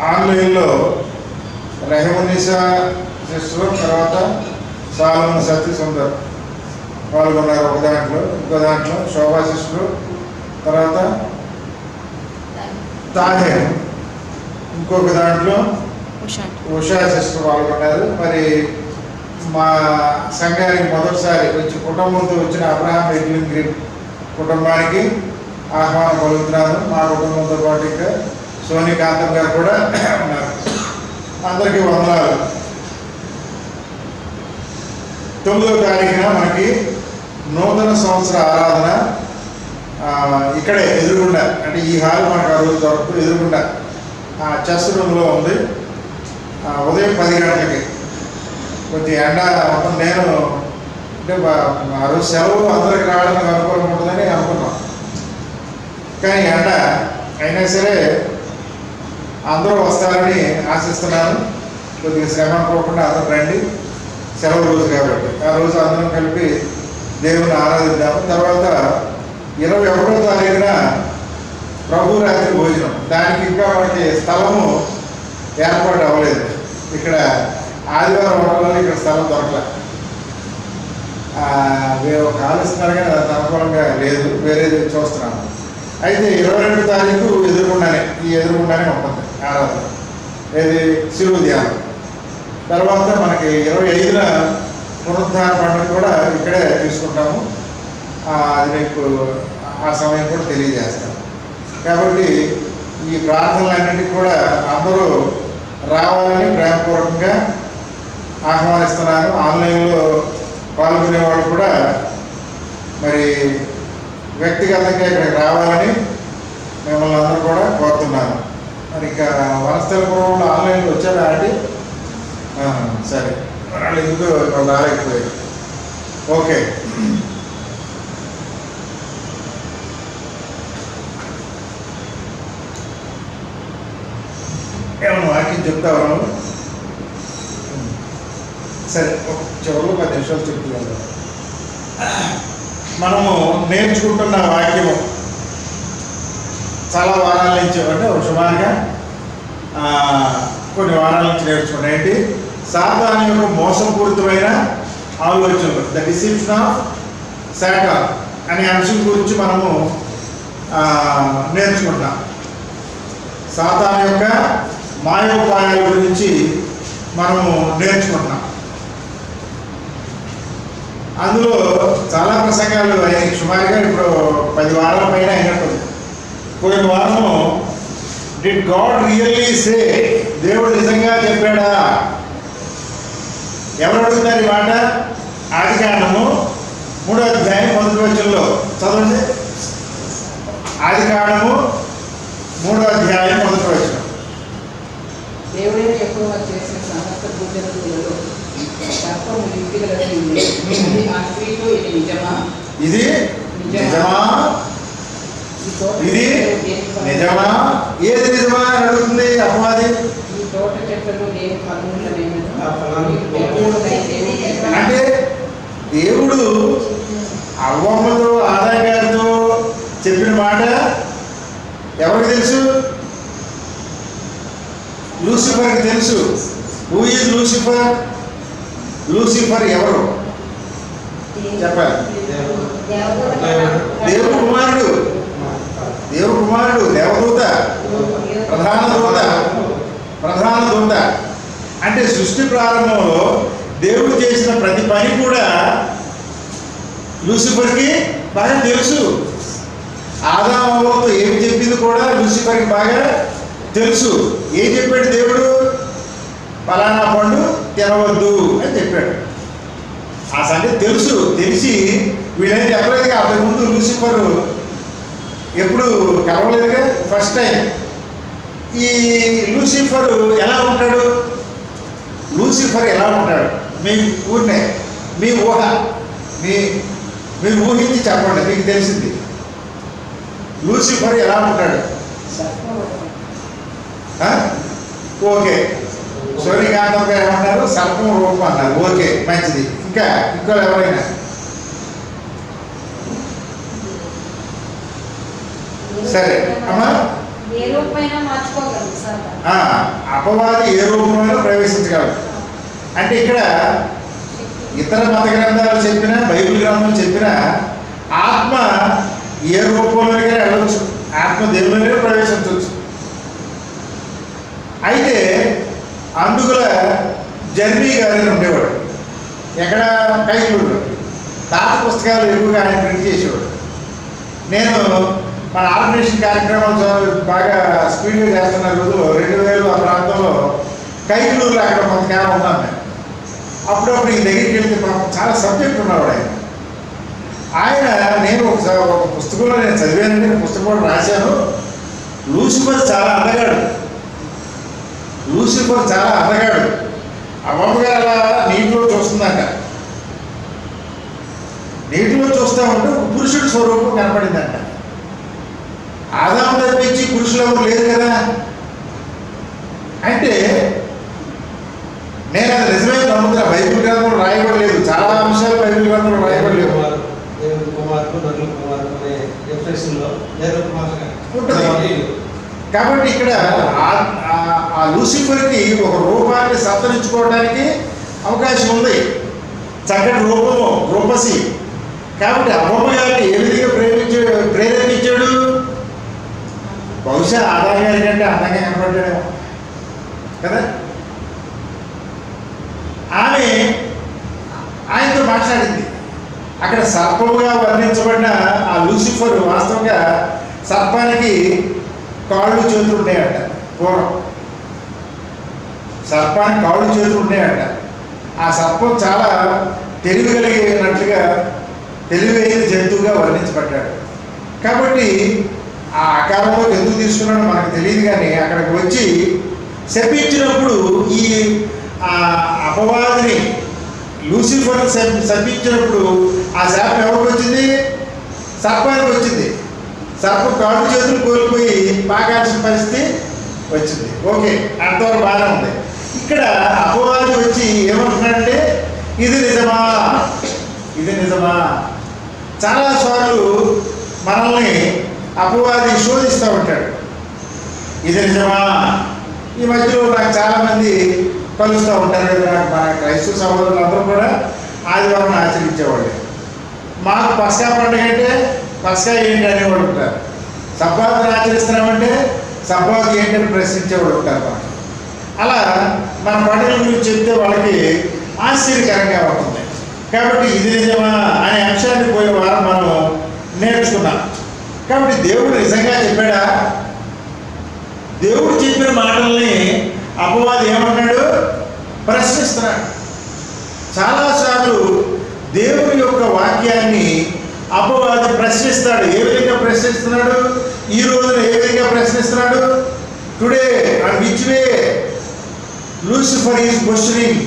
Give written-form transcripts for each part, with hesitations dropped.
ఆన్లైన్లో రెహమునిసా సిస్టర్, తర్వాత సాలమన్ సత్య సుందర్ పాల్గొన్నారు. ఒక దాంట్లో, ఇంకో దాంట్లో శోభా సిస్టర్, తర్వాత తాహేర్, ఇంకొక దాంట్లో ఉషా సిస్టర్ పాల్గొన్నారు. మరి మా సంఘానికి మొదటిసారి వచ్చి కుటుంబంతో వచ్చిన అబ్రహాం ఎడ్విన్ గ్రిప్ కుటుంబానికి ఆహ్వానం పలుకుతున్నాను. మా కుటుంబంతో పాటు ఇంకా సోని కాంతం గారు కూడా ఉన్నారు. అందరికీ వందనాలు. 9వ తారీఖున మనకి నూతన సంవత్సర ఆరాధన ఇక్కడే ఎదురుగుండా, అంటే ఈ హాల్ మనకు ఆ రోజు దొరకదు, ఎదురుగుండా చెస్ రూమ్లో ఉంది. ఉదయం 10 గంటలకి. కొంచెం ఎండ మొత్తం, నేను అంటే ఆ రోజు సెలవు అందరికి రావడానికి అనుకూలంగా ఉంటుందని అనుకున్నాం. కానీ ఎండ అయినా సరే అందరూ వస్తారని ఆశిస్తున్నాను. కొద్దిగా శ్రమ అనుకోకుండా అందరూ రండి. సెలవు రోజు కాబట్టి ఆ రోజు అందరం కలిపి దేవుని ఆరాధిద్దాము. తర్వాత 21వ తారీఖున ప్రభు రాత్రి భోజనం. దానికి ఇంకా మనకి స్థలము ఏర్పాటు అవ్వలేదు. ఇక్కడ ఆదివారం ఉండడంలో ఇక్కడ స్థలం దొరకలే. మేము కాలుస్తున్నారు కానీ అది అనుకూలంగా లేదు, వేరేది చూస్తున్నాము. అయితే 22వ తారీఖు ఎదురుగుండానే ఉంటుంది ఆరాధన, ఏది శిలువ ధ్యానం. తర్వాత మనకి 25న పునరుద్ధాన పండుగ కూడా ఇక్కడే తీసుకుంటాము. అది మీకు ఆ సమయం కూడా తెలియజేస్తాను. కాబట్టి ఈ ప్రార్థనలన్నింటికి కూడా అందరూ రావాలని ప్రేమపూర్వకంగా ఆహ్వానిస్తున్నాను. ఆన్లైన్లో పాల్గొనే వాళ్ళు కూడా మరి వ్యక్తిగతంగా ఇక్కడికి రావాలని మిమ్మల్ని అందరూ కూడా కోరుతున్నాను. మరి ఇక వనస్థలపురంలో ఆన్లైన్లో వచ్చారా అండి? సరే, వాళ్ళు ఎందుకు రాలేకపోయారు. ఓకే, ఏమన్నా వాక్యం చెప్తాను. సరే, చివరిలో 10 నిమిషాలు చెప్తున్నాను. మనము నేర్చుకుంటున్న వాక్యము చాలా వారాల నుంచి, అంటే సుమారుగా కొన్ని వారాల నుంచి నేర్చుకున్నాం. ఏంటి? సాతాను యొక్క మోసపూరితమైన ఆలోచనలు, ద డిసెప్షన్ ఆఫ్ సాటాన్ అనే అంశం గురించి మనము నేర్చుకుంటాం. సాతాను యొక్క మాయోపాయాల గురించి మనము నేర్చుకుంటున్నాం. అందులో చాలా ప్రసంగాలు అయినాయి. సుమారుగా ఇప్పుడు 10 వారాల పైన అయినట్టుంది. పోయిన వారము డిడ్ గాడ్ రియల్లీ సే, దేవుడు నిజంగా చెప్పాడా? ఎవరు అడుగుతారు ఈ మాట? ఆదికాండము 3వ అధ్యాయం 1వ వచనంలో చదవండి. ఆదికాండము 3వ అధ్యాయం 1వ వచనం. దేవుడే యెహోవా చేసిన సమస్త భూజంతువులలో సర్పము యుక్తిగలది ఉంది. ఆ స్త్రీతో ఇది నిజమా? ఇది నిజమా? ఇది నిజమా? ఏది నిజమా అని అడుగుతుంది అపవాది. ఈ తోట చెట్లలో నేను ఫలములనేమో. అంటే దేవుడు అవ్వమ్మతో ఆదాం గారితో చెప్పిన మాట ఎవరికి తెలుసు? లూసిఫర్కి తెలుసు. Who is Lucifer? లూసిఫర్ ఎవరు చెప్పాలి? దేవుడు కుమారుడు, దేవదూత, ప్రధాన దూత. అంటే సృష్టి ప్రారంభంలో దేవుడు చేసిన ప్రతి పని కూడా లూసిఫర్కి బాగా తెలుసు. ఆదాము అవ్వతో ఏమి చెప్పింది కూడా లూసిఫర్కి బాగా తెలుసు. ఏం చెప్పాడు దేవుడు? ఫలానా పండు తినవద్దు అని చెప్పాడు. ఆ సంగతి తెలుసు. తెలిసి వీళ్ళని చెప్పలేదుగా. అంతకుముందు లూసిఫర్ ఎప్పుడు కలవలేదుగా, ఫస్ట్ టైం. ఈ లూసిఫర్ ఎలా ఉంటాడు? లూసిఫర్ ఎలా ఉంటాడు? మీ ఊరినే, మీ ఊహ, మీరు ఊహించి చెప్పండి, మీకు తెలిసింది. లూసిఫర్ ఎలా ఉంటాడు? ఓకే, సూర్యకాంతం గారు ఏమన్నారు? సర్పం రూపం అన్నారు. ఓకే, మంచిది. ఇంకా ఎవరైనా? సరే అమ్మా, ఏ రూపమైనా మార్చుకోగలరు సార్. అపవాది ఏ రూపంలో ప్రవేశించగలడు అంటే ఇక్కడ ఇతర మత గ్రంథాలు చెప్పినా బైబిల్ గ్రంథాలు చెప్పినా ఆత్మ ఏ రూపంలోనే వెళ్ళవచ్చు, ఆత్మ దేవునిలోనే ప్రవేశించవచ్చు. అయితే అందుకుల జర్నీ గారు ఉండేవాడు, ఎక్కడ కైకూరులో. తాత పుస్తకాలు ఎక్కువగా ఆయన ప్రింట్ చేసేవాడు. నేను మన ఆర్గనైజేషన్ కార్యక్రమాలు బాగా స్పీడ్గా చేస్తున్న రోజుల్లో 2000 ఆ ప్రాంతంలో కైకూరులో అక్కడ కొంతకాలం ఉన్నాను నేను. అప్పుడప్పుడు ఈ దగ్గరికి వెళ్తే చాలా సబ్జెక్ట్ ఉన్నవాడు ఆయన. నేను ఒక పుస్తకంలో నేను చదివానండి, పుస్తకం కూడా రాశాను. లూసిఫర్ చాలా అందగాడు, లూసిఫర్ చాలా అందగాడు. అమ్మగారు అలా నీటిలో చూస్తుందంట, నీటిలో చూస్తూ ఉంటే పురుషుడి స్వరూపం కనపడిందంట. ఆదాము తప్పించి పురుషులు ఎవరు లేరు కదా. అంటే నేను అది నిజమే నమ్ముతున్నా. బైబిల్ గ్రంథంలో రాయబడలేదు, చాలా అంశాలు బైబిల్ గ్రంథంలో రాయబడలేదు కాబట్టి ఇక్కడ ఆ లూసిఫర్కి ఒక రూపాన్ని సంతరించుకోవడానికి అవకాశం ఉంది, చక్కటి రూపము, రూపసి. కాబట్టి అమ్మమ్మ గారిని ఏ విధంగా ప్రేరేపించాడు? బహుశా ఆదాయం గారి కంటే అందంగా కనపడ్డాడేమో కదా. ఆమె ఆయనతో మాట్లాడింది. అక్కడ సర్పముగా వర్ణించబడిన ఆ లూసిఫర్ వాస్తవంగా సర్పానికి కాళ్ళు చేతులు ఉన్నాయట. పూర్వం సర్పానికి కాళ్ళు చేతులు ఉన్నాయట. ఆ సర్పం చాలా తెలివి కలిగినట్లుగా తెలివైన జంతువుగా వర్ణించబడ్డాడు. కాబట్టి ఆ ఆకారంలో ఎందుకు తీసుకున్నాడో మనకు తెలియదు, కానీ అక్కడికి వచ్చి శపించినప్పుడు ఈ అపవాదిని లూసిఫర్ శపించినప్పుడు ఆ శాపం ఎవరికి వచ్చింది? సర్పానికి వచ్చింది. సర్పం కాళ్ళు చేతులు కోల్పోయి పాకాల్సిన పరిస్థితి వచ్చింది. ఓకే, అంతవరకు బాగానే ఉంది. ఇక్కడ అపవాది వచ్చి ఏమంటున్నాడంటే ఇది నిజమా, ఇది నిజమా. చాలాసార్లు మనల్ని అపవాది శోధిస్తూ ఉంటాడు, ఇది నిజమా. ఈ మధ్యలో నాకు చాలామంది కలుస్తూ ఉంటారు. మన క్రైస్తవ సహోదరులు అందరూ కూడా ఆదివారం ఆచరించేవాళ్ళు. మాకు పస్కా పండుగ అంటే పస్కా ఏంటి అనేవాళ్ళు ఉంటారు, సబ్బాతుని ఆచరిస్తున్నామంటే సబ్బాతు ఏంటని ప్రశ్నించేవాళ్ళు ఉంటారు మనకి. అలా మన పండుగల గురించి చెప్తే వాళ్ళకి ఆశ్చర్యకరంగా ఉంటుంది. కాబట్టి ఇది నిజమా అనే అంశాన్ని పోయే వారం మనం నేర్చుకున్నాం. కాబట్టి దేవుడు నిజంగా చెప్పాడా? దేవుడు చెప్పిన మాటల్ని అపవాది ఏమన్నాడు? ప్రశ్నిస్తున్నాడు. చాలాసార్లు దేవుని యొక్క వాక్యాన్ని అపవాది ప్రశ్నిస్తాడు. ఏ విధంగా ప్రశ్నిస్తున్నాడు? ఈ రోజున ఏ విధంగా ప్రశ్నిస్తున్నాడు? Today on which way Lucifer is questioning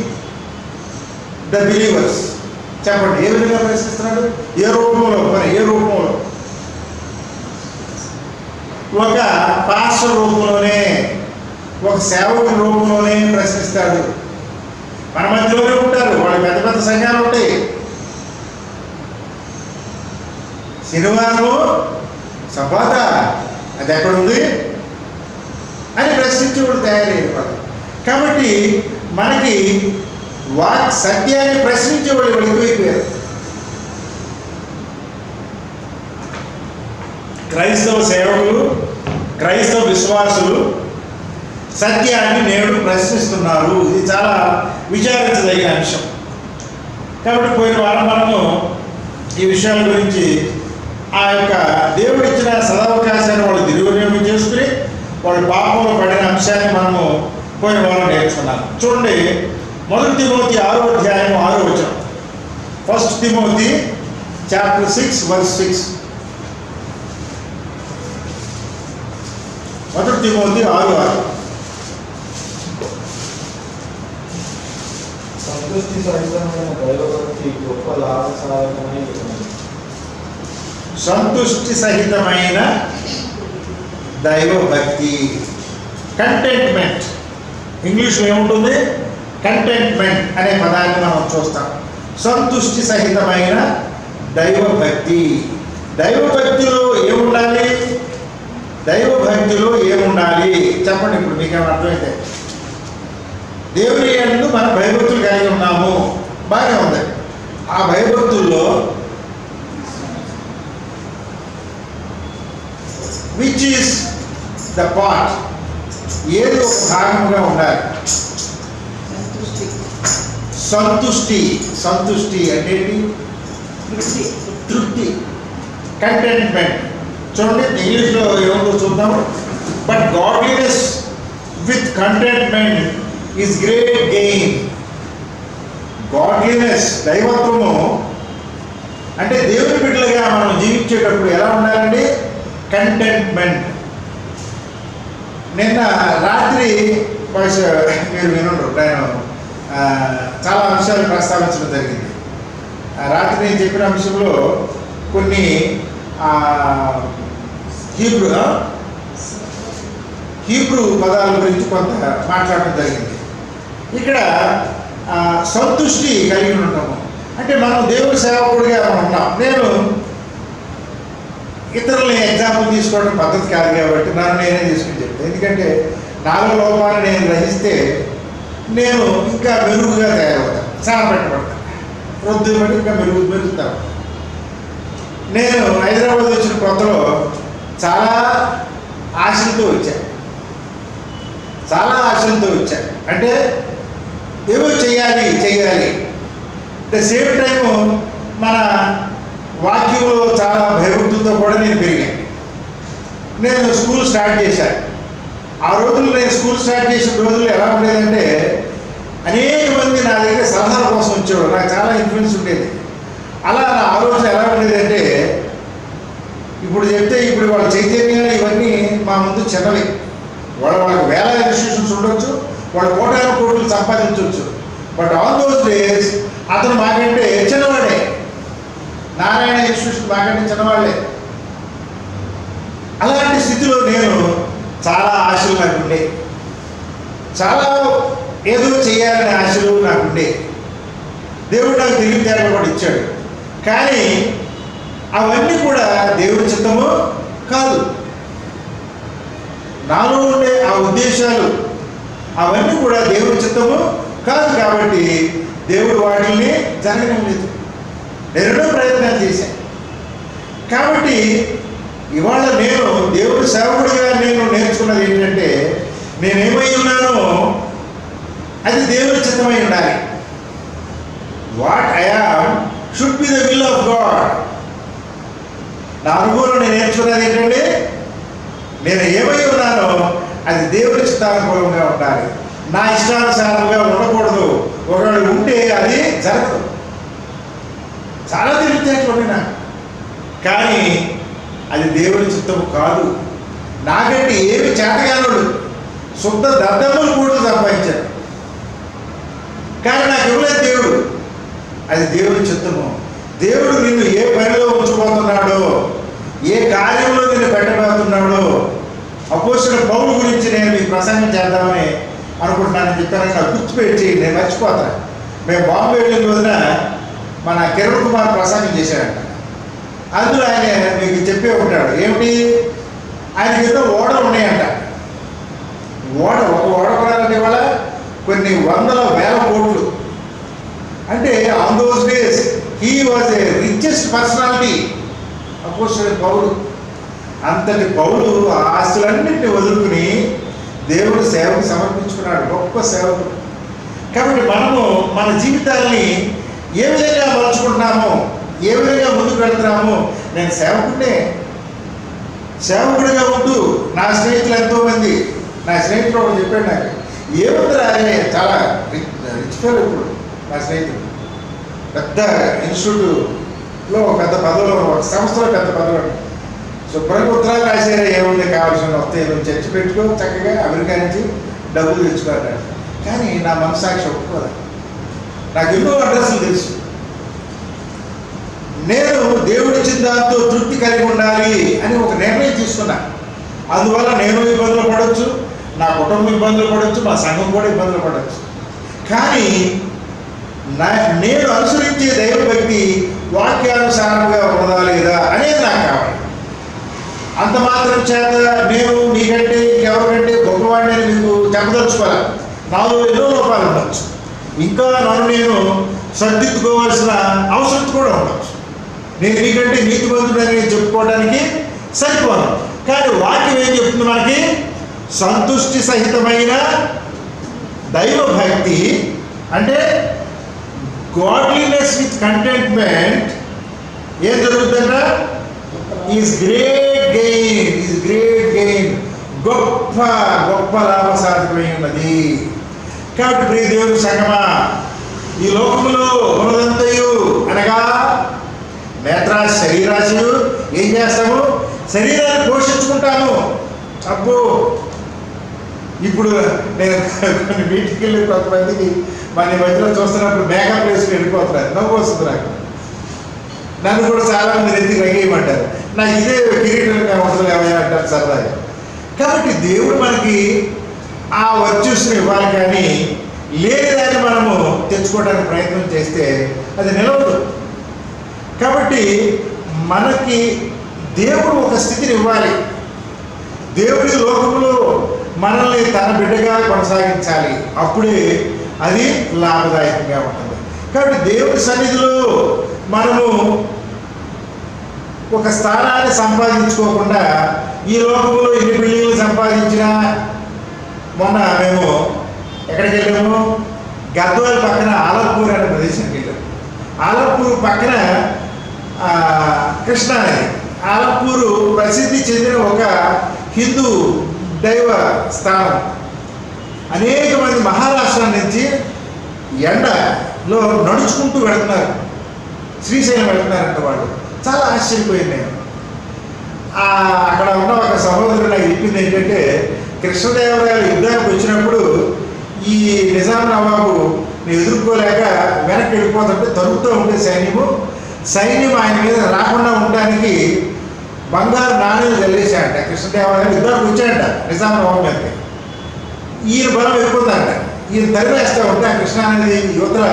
the believers. చెప్పండి, ఏ విధంగా ప్రశ్నిస్తున్నాడు? ఏ రూపంలో? మరి ఏ రూపంలో? ఒక పాస్టర్ రూపంలోనే, ఒక సేవకుని రూపంలోనే ప్రశ్నిస్తాడు. మన మధ్యలోనే ఉంటారు, వాళ్ళు పెద్ద పెద్ద సంఘాలు ఉంటాయి. శనివారం సబాత అది ఎక్కడుంది అని ప్రశ్నించేవాడు తయారయ్యేవాడు. కాబట్టి మనకి సత్యాన్ని ప్రశ్నించేవాళ్ళు ఎక్కువైపోయారు. క్రైస్తవ సేవకులు, క్రైస్తవ విశ్వాసులు సత్యాన్ని నేడు ప్రశ్నిస్తున్నారు. ఇది చాలా విచారించదగిన అంశం. కాబట్టి పోయిన వారం మనము ఈ విషయాల గురించి ఆ యొక్క దేవుడిచ్చిన సదవకాశాన్ని వాళ్ళు దుర్వినియోగం చేసుకుని వాళ్ళు పాపంలో పడిన అంశాన్ని మనము పోయిన వారం నేర్చుకున్నాం. చూడండి, 1 తిమోతి 6వ అధ్యాయం 6వ వచనం. 1 తిమోతి చాప్టర్ 6 verse 6. 1 తిమోతి 6:6. సంతృష్టి సహితమైన దైవభక్తి గొప్ప లాభసాధకమైన సంతుష్టి సహితమైన దైవభక్తి, కంటెంట్మెంట్. ఇంగ్లీష్లో ఏముంటుంది? కంటెంట్మెంట్ అనే పదాన్ని మనం చూస్తాం. సంతుష్టి సహితమైన దైవభక్తి. దైవభక్తిలో ఏముండాలి? దైవ భక్తిలో ఏముండాలి చెప్పండి. ఇప్పుడు మీకేమైనా అర్థమైతే దేవుని యందు మన భయభక్తులు కలిగి ఉన్నాము, బాగానే ఉంది. ఆ భయభక్తుల్లో విచ్ ఈస్ ద పార్ట్, ఏది ఒక భాగంగా ఉండాలి. సంతృష్టి, సంతుష్టి. సంతుష్టి అంటే ఏంటి? తృప్తి, తృప్తి, కంటెంట్మెంట్. చూడండి ఇంగ్లీష్లో ఏముందో చూద్దాము. But godliness with contentment is great gain. Godliness, దైవత్వము అంటే దేవుని బిడ్డలుగా మనం జీవించేటప్పుడు ఎలా ఉండాలండి? కంటెంట్మెంట్. నిన్న రాత్రి మీరు వినండి, నేను చాలా అంశాలు ప్రస్తావించడం జరిగింది. రాత్రి నేను చెప్పిన అంశంలో కొన్ని హీబ్రూ పదాల గురించి కొంత మాట్లాడడం జరిగింది. ఇక్కడ సంతుష్టి కలిగి ఉంటాము అంటే మనం దేవుడి సేవకుడిగా మనం ఉన్నాం. నేను ఇతరులని ఎగ్జాంపుల్ తీసుకోవడం పద్ధతి కాదు కాబట్టి నన్ను నేనే తీసుకుని చెప్తాను. ఎందుకంటే నాలో లోపాన్ని నేను గ్రహిస్తే నేను ఇంకా మెరుగుగా తయారవుతాను, చాలా పెట్టబడతాను, వృద్ధి బట్టి ఇంకా మెరుగుతాను. నేను హైదరాబాద్ వచ్చిన కొత్తలో చాలా ఆశలతో వచ్చాను, అంటే ఏవో చెయ్యాలి. ద సేమ్ టైము మన వాక్యంలో చాలా భయభక్తులతో కూడా నేను పెరిగాను. నేను స్కూల్ స్టార్ట్ చేశాను. ఆ రోజుల్లో నేను స్కూల్ స్టార్ట్ చేసిన రోజుల్లో ఎలా ఉండేదంటే అనేక మంది నా దగ్గర సలహాల కోసం వచ్చేవాడు, నాకు చాలా ఇన్ఫ్లుయెన్స్ ఉండేది. అలా ఆ రోజు ఎలా ఉండేదంటే ఇప్పుడు చెప్తే ఇప్పుడు వాళ్ళ చైతన్యాలు ఇవన్నీ మా ముందు చిన్నవి. వాళ్ళకి వేల ఇన్స్టిట్యూషన్స్ ఉండొచ్చు, వాళ్ళు కోట్లు సంపాదించవచ్చు. బట్ ఆల్ దోస్ డేస్ అతను మాకంటే చిన్నవాడే. నారాయణ ఇన్స్టిట్యూషన్ మాకంటే చిన్నవాళ్ళే. అలాంటి స్థితిలో నేను చాలా ఆశలు నాకుండే, చాలా ఏదో చేయాలనే ఆశలు నాకుండే. దేవుడు నాకు తెలివితేటలు కూడా ఇచ్చాడు. కానీ అవన్నీ కూడా దేవుడి చిత్తము కాదు. నాలో ఉండే ఆ ఉద్దేశాలు అవన్నీ కూడా దేవుడి చిత్తము కాదు. కాబట్టి దేవుడు వాటిని జరగడం లేదు. నేను ప్రయత్నాలు చేశాను. కాబట్టి ఇవాళ నేను దేవుడి సేవకుడిగా నేను నేర్చుకున్నది ఏంటంటే నేనేమై ఉన్నానో అది దేవుడి చిత్తమై ఉండాలి. What I am should be the will of God. నా అనుభవంలో నేను నేర్చుకున్నది ఏంటంటే నేను ఏమై ఉన్నానో అది దేవుడి చిత్తానుకూలంగా ఉండాలి, నా ఇష్టానుసారంగా ఉండకూడదు. ఒకవేళ ఉంటే అది జరగదు. చాలా తెలివితేటలు నాకు, కానీ అది దేవుడి చిత్తము కాదు. నాకంటే ఏమి చేతగానుడు శుద్ధ దద్దములు కూడా సంపాదించాడు, కానీ నాకు ఇవ్వలేదు దేవుడు. అది దేవుడి చిత్తము. దేవుడు నిన్ను ఏ పనిలో ఉంచబోతున్నాడో, ఏ కార్యంలో నిన్ను పెట్టబోతున్నాడో. అపోస్తలుడైన పౌలు గురించి నేను మీకు ప్రసంగం చేద్దామని అనుకుంటున్నానని చెప్పాను. నాకు గుర్తుపెట్టి నేను మర్చిపోతాను. మేము బాంబే వెళ్ళిన రోజున మన కిరణ్ కుమార్ ప్రసంగం చేశాడంట. అందులో ఆయన మీకు చెప్పే ఉంటాడు ఏమిటి, ఆయనకి ఏదో ఓడలు ఉన్నాయంట. ఒక ఓడ కొనాలంటే వాళ్ళ కొన్ని వందల వేల కోట్లు. అంటే on those days he was a richest personality అపోస్తలుడైన పౌలు. అంతటి పౌలు ఆ ఆస్తులన్నింటినీ వదులుకుని దేవుడి సేవకు సమర్పించుకున్నాడు, గొప్ప సేవకుడు. కాబట్టి మనము మన జీవితాన్ని ఏ విధంగా మలుచుకుంటున్నామో, ఏ విధంగా ముందుకు వెళ్తున్నామో. నేను సేవకుడిగా ఉంటూ నా స్నేహితులు ఎంతోమంది, నా స్నేహితులు ఒకటి చెప్పాడు నాకు, ఏముందిరా అదే చాలా రిచ్ ఫెలో. ఇప్పుడు నా స్నేహితుడు పెద్ద ఇన్స్టిట్యూట్లో పెద్ద పదవులు, ఒక సంస్థలో పెద్ద పదవులు, శుభ్రంగా ఉత్తరాలు రాశారా, ఏముంది కావాల్సిన వస్తాయి, నువ్వు చర్చి పెట్టుకో, చక్కగా అమెరికా నుంచి డబ్బులు తెచ్చుకోవాలి. కానీ నా మనసాక్షి ఒప్పుకోదు. నాకు ఎన్నో అడ్రస్లు తెలుసు. నేను దేవుడిచ్చిన దాంతో తృప్తి కలిగి ఉండాలి అని ఒక నిర్ణయం తీసుకున్నా. అందువల్ల నేను ఇబ్బందులు పడవచ్చు, నా కుటుంబం ఇబ్బందులు పడవచ్చు, మా సంఘం కూడా ఇబ్బందులు పడవచ్చు. కానీ నేను అనుసరించే దైవభక్తి వాక్యానుసారంగా ఉన్నదా లేదా అనేది నాకు కావాలి. అంత మాత్రం చేత నేను మీకంటే ఎవరికంటే గొప్పవాడిని అని మీకు చెప్పదలుచుకోవాలి. నాలో ఎన్నో లోపాలు ఉండొచ్చు, ఇంకా నన్ను నేను సర్దిద్దుకోవాల్సిన అవసరం కూడా ఉండొచ్చు. నేను మీకంటే నీతిమంతుడని చెప్పుకోవడానికి సరిపోను. కానీ వాక్యం ఏం చెప్తుంది మనకి? సంతుష్టి సహితమైన దైవ భక్తి అంటే గాడ్లీనెస్ విత్ కంటెంట్మెంట్ ఏం జరుగుతుందంట? ఈజ్ గ్రేట్ గెయిన్, గొప్ప గొప్ప లాభసాధకమై ఉన్నది. కాబట్టి ప్రియ దేవుని సంగమా, ఈ లోకంలో ఉన్నదంతయు అనగా నేత్రాశి, శరీరాశి ఏం చేస్తాము? శరీరాన్ని పోషించుకుంటాము. అబ్బో, ఇప్పుడు నేను కొన్ని మీటింగ్కి వెళ్ళి కొంతమందికి మన మధ్యలో చూస్తున్నప్పుడు మేకప్ వేసుకుని వెళ్ళిపోతున్నారు. నవ్వు వస్తుంది నాకు. నన్ను కూడా చాలామంది ఎత్తి రగేయమంటారు. నాకు ఇదే కిరీటంగా ఉంటుంది ఏమయ్యా అంటారు సరదాగా. కాబట్టి దేవుడు మనకి ఆ వర్చ్యూస్ని ఇవ్వాలి, కానీ లేనిదాన్ని మనము తెచ్చుకోవడానికి ప్రయత్నం చేస్తే అది నిలవదు. కాబట్టి మనకి దేవుడు ఒక స్థితిని ఇవ్వాలి. దేవుడి లోకంలో మనల్ని తన బిడ్డగా కొనసాగించాలి. అప్పుడే అది లాభదాయకంగా ఉంటుంది. కాబట్టి దేవుడి సన్నిధిలో మనము ఒక స్థానాన్ని సంపాదించుకోకుండా ఈ లోకంలో ఎన్ని బిల్డింగ్లు సంపాదించినా, మొన్న మేము ఎక్కడికి వెళ్ళాము? గద్వాల పక్కన ఆలపూర్ అనే ప్రదేశానికి వెళ్ళాము. ఆలపూర్ పక్కన కృష్ణా నది. ఆలపూరు ప్రసిద్ధి చెందిన ఒక హిందూ దైవ స్థానం. అనేక మంది మహారాష్ట్ర నుంచి ఎండలో నడుచుకుంటూ వెళుతున్నారు, శ్రీశైలం వెళుతున్నారంట వాళ్ళు. చాలా ఆశ్చర్యపోయింది నేను. అక్కడ ఉన్న ఒక సహోదరుడు నాకు చెప్పింది ఏంటంటే, కృష్ణదేవరాయలు యుద్ధానికి వచ్చినప్పుడు ఈ నిజాం నవాబు ఎదుర్కోలేక వెనక్కి వెళ్ళిపోతుంటే తరుపుతూ ఉంటే సైన్యం ఆయన మీద రాకుండా ఉండడానికి బంగారు నాణ్యాలు చల్లేశాడంట. కృష్ణదేవరాయలు యుద్ధానికి వచ్చాడంట నిజాం నవాబు మీదకి. ఈయన బలం ఎక్కువందంట. ఈయన తరివేస్తూ ఉంటే ఆ కృష్ణానది యువతల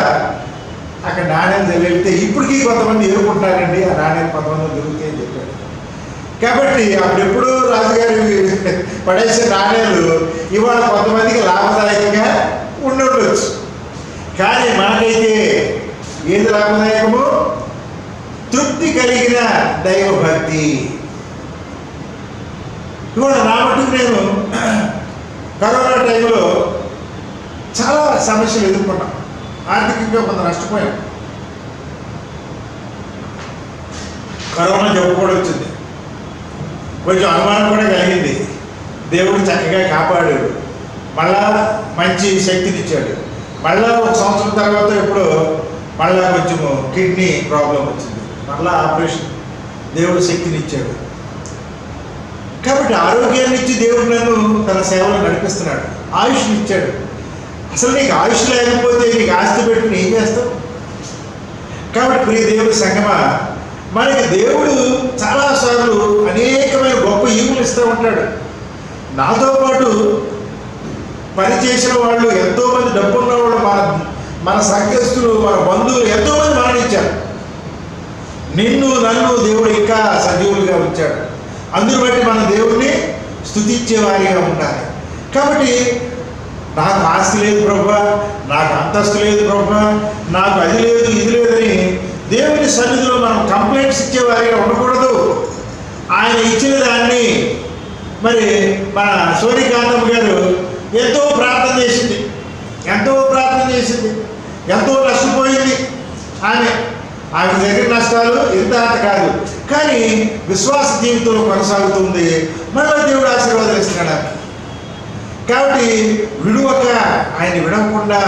అక్కడ నాణ్యాలు చల్లితే ఇప్పటికీ కొంతమంది ఎదుర్కొంటారండి. ఆ నాణ్యాలు కొంతమంది దొరుకుతాయని చెప్పాడు. కాబట్టి అప్పుడెప్పుడు రాజుగారి పడేసే నాణ్యాలు ఇవాళ కొంతమందికి లాభదాయకంగా ఉండవచ్చు. కానీ మనకైతే ఏది లాభదాయకము? తృప్తి కలిగిన దైవభక్తి. ఇవాళ నా మటుకు నేను కరోనా టైంలో చాలా సమస్యలు ఎదుర్కొన్నాం. ఆర్థికంగా కొంత నష్టపోయాం. కరోనా జబ్బు కూడా వచ్చింది. కొంచెం అనుమానం కూడా కలిగింది. దేవుడు చక్కగా కాపాడాడు, మళ్ళా మంచి శక్తినిచ్చాడు. మళ్ళా ఒక సంవత్సరం తర్వాత ఇప్పుడు మళ్ళా కొంచెము కిడ్నీ ప్రాబ్లం వచ్చింది, మళ్ళా ఆపరేషన్. దేవుడు శక్తినిచ్చాడు. కాబట్టి ఆరోగ్యాన్ని ఇచ్చి దేవుడు నన్ను తన సేవలో నడిపిస్తున్నాడు. ఆయుష్ని ఇచ్చాడు. అసలు నీకు ఆయుష్ లేకపోతే నీకు ఆస్తి పెట్టుకుని ఏం చేస్తావు? కాబట్టి ప్రియ దేవుడి సంగమా, మనకి దేవుడు చాలాసార్లు అనేకమైన గొప్ప ఈవులు ఇస్తూ ఉంటాడు. నాతో పాటు పనిచేసిన వాళ్ళు ఎంతోమంది, డబ్బున్న వాళ్ళు, మన సంఘస్థులు, మన బంధువులు ఎంతోమంది మరణించారు. నిన్ను నన్ను దేవుడు ఇంకా సజీవులుగా ఉంచాడు. అందుని బట్టి మన దేవుడిని స్తుతించే వారిగా ఉండాలి. కాబట్టి నాకు ఆస్తి లేదు ప్రభా, నాకు అంతస్తు లేదు ప్రభా, నాకు అది లేదు ఇది లేదని దేవుని సన్నిధిలో మనం కంప్లైంట్స్ ఇచ్చేవారిగా ఉండకూడదు. ఆయన ఇచ్చిన దాన్ని మరి మన సూర్యకాంతమ్మ గారు ఎంతో ప్రార్థన చేసింది, ఎంతో నష్టపోయింది. ఆమె దగ్గర నష్టాలు ఇంత అంత కాదు, కానీ విశ్వాస జీవితంలో కొనసాగుతుంది. మళ్ళీ దేవుడు ఆశీర్వాదాలు ఇస్తున్నాడు. కాబట్టి విడువక, ఆయన విడవకుండా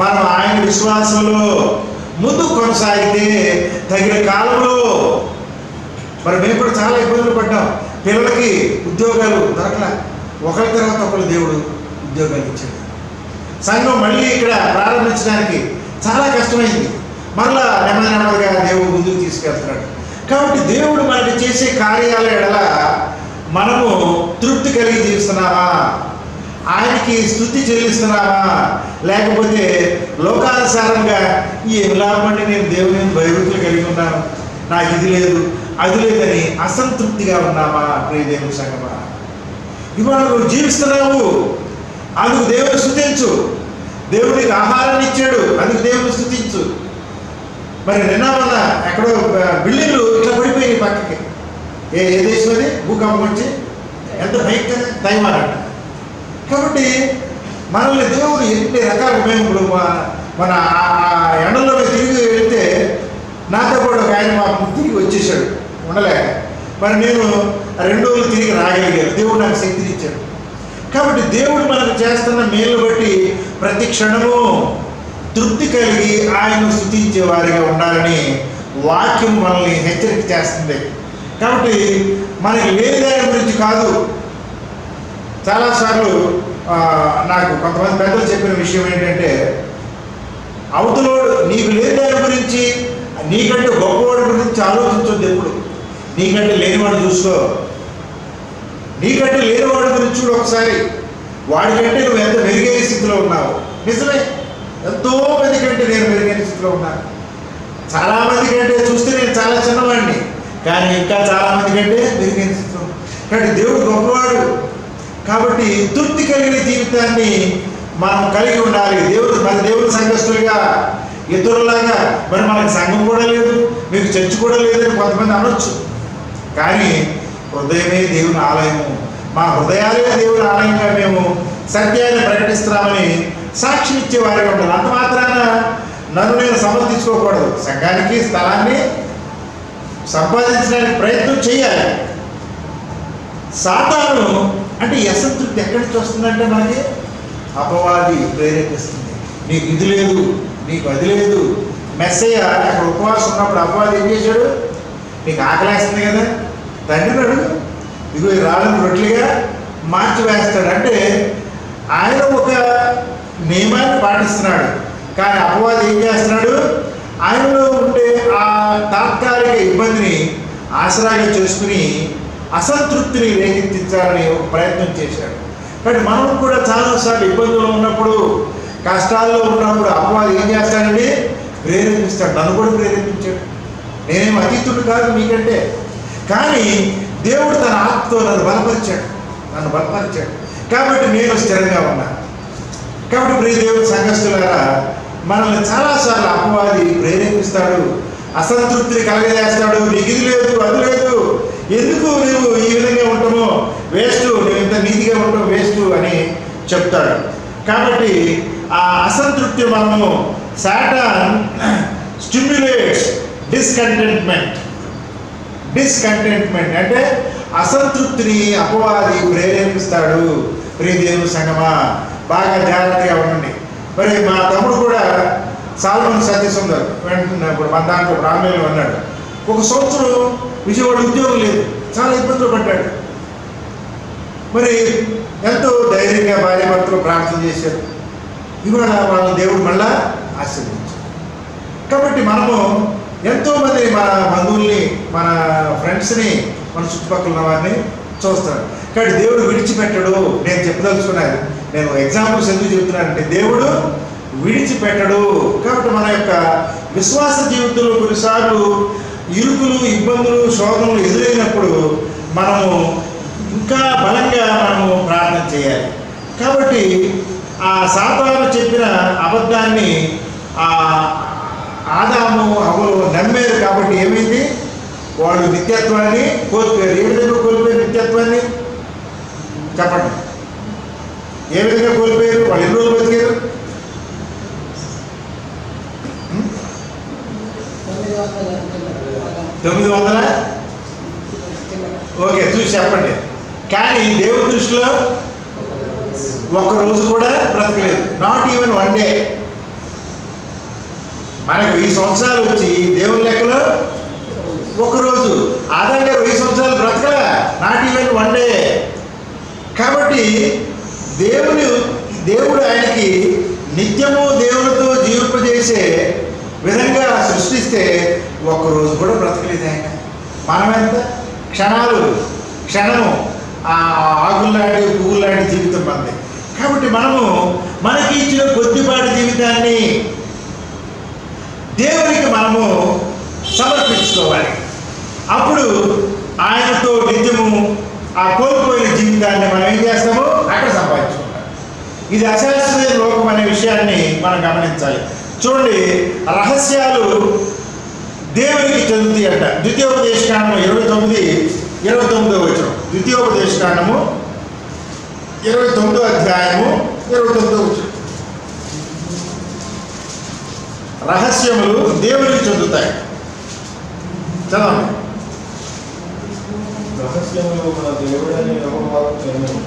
మనం ఆయన విశ్వాసంలో ముందు కొనసాగితే తగిన కాలంలో మరి మేము కూడా చాలా ఇబ్బందులు పడ్డాం. పిల్లలకి ఉద్యోగాలు దొరకలా, ఒకరి తర్వాత ఒకరు దేవుడు ఉద్యోగాలు ఇచ్చాడు. సంఘం మళ్ళీ ఇక్కడ ప్రారంభించడానికి చాలా కష్టమైంది. మళ్ళా నెమ్మదిగా దేవుడు ముందుకు తీసుకెళ్తున్నాడు. కాబట్టి దేవుడు మనకి చేసే కార్యాల ఎడల మనము తృప్తి కలిగి జీవిస్తున్నామా, ఆయనకి స్తుతి చెల్లిస్తున్నామా, లేకపోతే లోకానుసారంగా ఏం లాభండి, నేను దేవుని భయభక్తులు కలిగి ఉన్నాను, నాకు ఇది లేదు, అది లేదని అసంతృప్తిగా ఉన్నామా ప్రియ దేవుని సంగమా? ఇవాళ నువ్వు జీవిస్తున్నావు, అందుకు దేవుని స్తుతించు. దేవుడికి ఆహారాన్ని ఇచ్చాడు, అందుకు దేవుని స్తుతించు. మరి నిన్న వల్ల ఎక్కడో బిల్డింగ్లు ఇట్లా పడిపోయి పక్కకి. ఏ దేశం అది? భూకంపం వచ్చి ఎంత భయంకర దైవాలంట. కాబట్టి మనల్ని దేవుడు ఎన్ని రకాలు, మేము ఇప్పుడు మన ఎండల్లో తిరిగి వెళ్తే నాతో కూడా ఒక ఆయన మాకు తిరిగి వచ్చేసాడు ఉండలేక. మరి నేను 2 రోజులు తిరిగి రాగలిగాను. దేవుడు నాకు శక్తిని ఇచ్చాడు. కాబట్టి దేవుడు మనకు చేస్తున్న మేలు బట్టి ప్రతి క్షణము తృప్తి కలిగి ఆయన స్తుతించే వారిగా ఉండాలని వాక్యం మనల్ని హెచ్చరిక చేస్తుంది. కాబట్టి మనకి లేని దాని గురించి కాదు. చాలాసార్లు నాకు కొంతమంది పెద్దలు చెప్పిన విషయం ఏంటంటే, అవతలోడు నీకు లేని దాని గురించి, నీకంటే గొప్పవాడి గురించి ఆలోచించొద్దు ఎప్పుడు. నీకంటే లేనివాడు చూసుకో. నీకంటే లేనివాడి గురించి చూడు ఒకసారి. వాడికంటే నువ్వు ఎంత మెరుగైన స్థితిలో ఉన్నావు. నిజమే, ఎంతో మంది కంటే నేను మెరుగైన స్థితిలో ఉన్నాను. చాలామంది కంటే చూస్తే నేను చాలా చిన్నవాడిని, కానీ ఇంకా చాలామంది కంటే మెరుగైన స్థితిలో. కాబట్టి దేవుడు గొప్పవాడు. కాబట్టి తృప్తి కలిగిన జీవితాన్ని మనం కలిగి ఉండాలి. దేవుడి సంఘస్థులుగా, ఇతరులాగా. మరి మనకు సంఘం కూడా లేదు, మీకు చర్చ్ కూడా లేదని కొంతమంది అనొచ్చు. కానీ హృదయమే దేవుని ఆలయము. మా హృదయాలే దేవుని ఆలయంగా మేము సత్యాన్ని ప్రకటిస్తున్నామని సాక్షి ఇచ్చే వారిగా ఉండాలి. అంత మాత్రాన నన్ను నేను సమర్థించుకోకూడదు. సంఘానికి స్థలాన్ని సంపాదించడానికి ప్రయత్నం చేయాలి. సాతాను అంటే ఈ అసంతృప్తి ఎక్కడి నుంచి వస్తుందంటే మనకి అపవాది ప్రేరేపిస్తుంది. నీకు ఇది లేదు, నీకు అది లేదు. మెస్సయ్య అక్కడ ఉపవాసం ఉన్నప్పుడు అపవాది ఏం చేశాడు? నీకు ఆకలేస్తుంది కదా, తండ్రిని అడుగు, ఇదిగో ఈ రాళ్ళను రొట్టెలుగా మార్చి వేస్తాడు. అంటే ఆయన ఒక నియమాన్ని పాటిస్తున్నాడు. కానీ అపవాది ఏం చేస్తున్నాడు? ఆయనలో ఉండే ఆ తాత్కాలిక ఇబ్బందిని ఆసరాగా చేసుకుని అసంతృప్తిని రేకెత్తించాలని ఒక ప్రయత్నం చేశాడు. కానీ మనం కూడా చాలాసార్లు ఇబ్బందులు ఉన్నప్పుడు, కష్టాల్లో ఉన్నప్పుడు అపవాది ఏం చేస్తాడండి? ప్రేరేపిస్తాడు. నన్ను కూడా ప్రేరేపించాడు. నేనేం అతీతుడు కాదు మీకంటే. కానీ దేవుడు తన ఆత్మతో నన్ను బలపరిచాడు. కాబట్టి నేను స్థిరంగా ఉన్నాను. కాబట్టి ప్రియ దేవుని సంఘస్థులారా, మనల్ని చాలాసార్లు అపవాది ప్రేరేపిస్తాడు, అసంతృప్తిని కలగజేస్తాడు. నీకు ఇది లేదు, అది లేదు, ఎందుకు నువ్వు ఈ విధంగా ఉంటామో వేస్ట్, నువ్వు ఇంత నీతిగా ఉంటావు వేస్ట్ అని చెప్తాడు. కాబట్టి ఆ అసంతృప్తి మనము సాటాన్ స్టిమ్యులేట్స్ డిస్కంటెంట్మెంట్ అంటే అసంతృప్తిని అపవాది ప్రేరేపిస్తాడు. ప్రియ దేవుని సంగమా, బాగా జాగ్రత్తగా ఉండండి. మరి మా తమ్ముడు కూడా సాల్మన్ సత్యసుందర్ వెంటనే ఇప్పుడు మన దాంట్లో రామేలు అన్నాడు. 1 సంవత్సరం విజయవాడ ఉద్యోగం లేదు, చాలా ఇబ్బందులు పడ్డాడు. మరి ఎంతో ధైర్యంగా భార్యాభర్తలు ప్రార్థన చేశారు. ఇవాళ వాళ్ళ దేవుడు మళ్ళా ఆశీర్వదించారు. కాబట్టి మనము ఎంతోమంది మన బంధువుల్ని, మన ఫ్రెండ్స్ని, మన చుట్టుపక్కల ఉన్న వారిని చూస్తాడు. కాబట్టి దేవుడు విడిచిపెట్టడు. నేను చెప్పదలుచుకున్నాను, నేను ఎగ్జాంపుల్స్ ఎందుకు చెప్తున్నానంటే దేవుడు విడిచిపెట్టడు. కాబట్టి మన యొక్క విశ్వాస జీవితంలో కొన్నిసార్లు ఇరుకులు, ఇబ్బందులు, శోధనలు ఎదురైనప్పుడు మనము ఇంకా బలంగా మనము ప్రార్థన చేయాలి. కాబట్టి ఆ సాతాను చెప్పిన అబద్ధాన్ని ఆదాము హవ్వలు నమ్మారు. కాబట్టి ఏమైంది? వాళ్ళు నిత్యత్వాన్ని కోల్పోయారు. ఏ విధంగా కోల్పోయారు నిత్యత్వాన్ని? చెప్పండి, ఏ విధంగా కోల్పోయారు? వాళ్ళు ఎన్ని రోజులు బతికారు? 900. ఓకే, చూసి చెప్పండి. కానీ దేవుడి దృష్టిలో ఒక్కరోజు కూడా బ్రతకలేదు. Not even 1 day. మనకు 1000 సంవత్సరాలు వచ్చి దేవుని లెక్కలో ఒకరోజు. ఆదాం గారు 1000 సంవత్సరాలు బ్రతకలే, నాట్ ఈవెన్ 1 డే. కాబట్టి దేవుడు ఆయనకి నిత్యము దేవునితో జీవింపజేసే విధంగా సృష్టిస్తే ఒక్కరోజు కూడా బ్రతకలేదు ఆయన. మనం ఎంత క్షణము ఆకులు లాంటి పువ్వులు లాంటి జీవితం మనది. కాబట్టి మనము మనకి ఇచ్చిన కొద్దిపాటి జీవితాన్ని దేవునికి మనము సమర్పించుకోవాలి. అప్పుడు ఆయనతో నిత్యము ఆ కోల్పోయిన జీవితాన్ని మనం ఏం చేస్తాము అక్కడ సంపాదించుకుంటాం. ఇది అశాశ్వత లోకం అనే విషయాన్ని మనం గమనించాలి. చూడండి, రహస్యాలు దేవునికి చెందుతాయి అంట. ద్వితీయోపదేశకాండము 29 వచనం. ద్వితీయోపదేశకాండము 29 అధ్యాయము 29 వచనం. రహస్యములు దేవునికి చెందుతాయి. చదవండి. రహస్యములు మన దేవుడని యెహోవా తెలియను.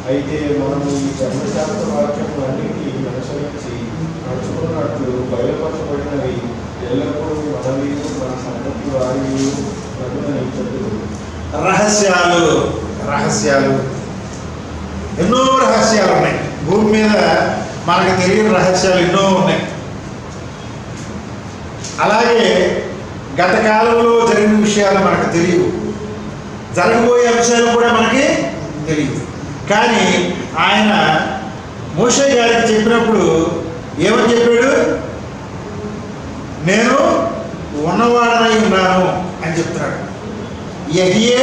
అయితే మనము ఈ ధర్మశాస్త్ర వాక్యములన్నిటినీ అనుసరించి నడుచుకున్నట్లు బయలుపరచబడినవి ఎల్లప్పుడూ మనవి మన సంతతి వారి ప్రభుని చెందును. రహస్యాలు ఎన్నో రహస్యాలు ఉన్నాయి. భూమి మీద మనకు తెలియని రహస్యాలు ఎన్నో ఉన్నాయి. అలాగే గత కాలంలో జరిగిన విషయాలు మనకు తెలియవు, జరగబోయే అంశాలు కూడా మనకి తెలియదు. కానీ ఆయన మోషే గారికి చెప్పినప్పుడు ఏమని చెప్పాడు? నేను ఉన్నవాడనై ఉన్నాను అని చెప్తున్నాడు. యెహ్యే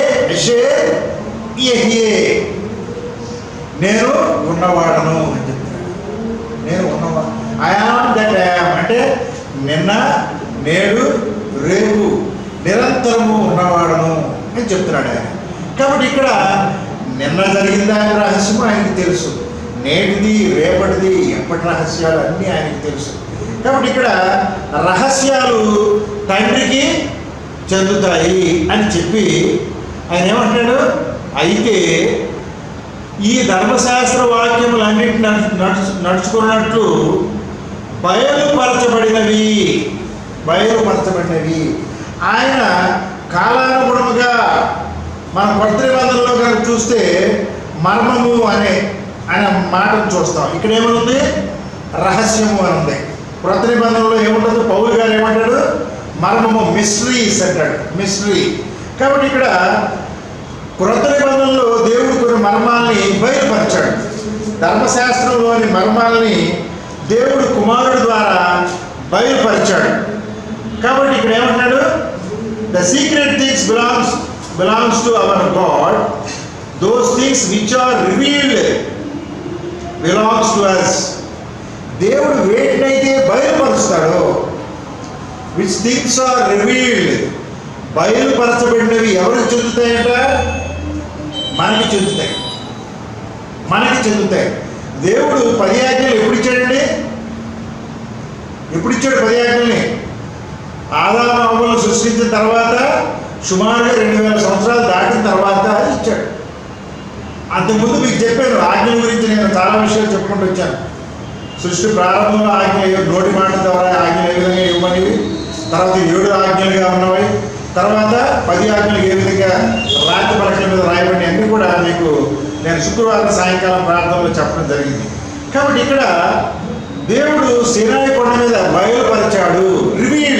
నేను ఉన్నవాడను అని చెప్తున్నాడు. నేను ఉన్నవాడు. I am that I am అంటే నిన్న, నేడు, రేపు నిరంతరము ఉన్నవాడను అని చెప్తున్నాడు ఆయన. కాబట్టి ఇక్కడ నిన్న జరిగిన దాని రహస్యం ఆయనకి తెలుసు, నేటిది, రేపటిది, ఎప్పటి రహస్యాలు అన్నీ ఆయనకి తెలుసు. కాబట్టి ఇక్కడ రహస్యాలు తండ్రికి చెందుతాయి అని చెప్పి ఆయన ఏమంటాడు? అయితే ఈ ధర్మశాస్త్ర వాక్యములన్నింటినీ నడుచుకున్నట్లు బయలుపరచబడినవి. ఆయన కాలానుగుణముగా మన కొత్త నిబంధనలో కనుక చూస్తే మర్మము అనే మాటను చూస్తాం. ఇక్కడ ఏమనుంది? రహస్యము అని ఉంది. కొత్త నిబంధనలో ఏముంటుంది? పౌలు గారు ఏమంటాడు? మర్మము, మిస్టరీస్ అంటాడు. మిస్టరీ. కాబట్టి ఇక్కడ కొత్త నిబంధనలో దేవుడు కొన్ని మర్మాల్ని బయలుపరిచాడు. ధర్మశాస్త్రంలోని మర్మాల్ని దేవుడు కుమారుడు ద్వారా బయలుపరిచాడు. కాబట్టి ఇక్కడ ఏమంటున్నాడు? The secret things belongs to our God. Those things which are revealed belongs to us. దేవుడు వేటినైతే బయలుపరుస్తాడో, which things are revealed, బయలుపరచబడినవి ఎవరికి చెందుతాయంట? మనకి చెందుతాయి. దేవుడు 10 ఆజ్ఞలు ఎప్పుడు ఇచ్చాడండి? ఎప్పుడు ఇచ్చాడు 10 ఆజ్ఞల్ని? ఆదాము హవ్వలను సృష్టించిన తర్వాత సుమారుగా 2000 సంవత్సరాలు దాటిన తర్వాత ఇచ్చాడు. అంతకుముందు మీకు చెప్పాను ఆజ్ఞల గురించి. నేను చాలా విషయాలు చెప్పుకుంటూ వచ్చాను. సృష్టి ప్రారంభంలో ఆజ్ఞలు, నోటి మాట ద్వారా ఆజ్ఞలు ఏ విధంగా ఇవ్వమనేవి, తర్వాత 7 ఆజ్ఞలుగా ఉన్నవి, తర్వాత 10 ఆజ్ఞలు ఏ విధంగా రాతి పలకల మీద రాయబడి అన్నీ కూడా మీకు నేను శుక్రవారం సాయంకాలం ప్రార్థనలో చెప్పడం జరిగింది. కాబట్టి ఇక్కడ దేవుడు సీనాయి కొండ మీద బయలుపరిచాడు, రివీల్డ్.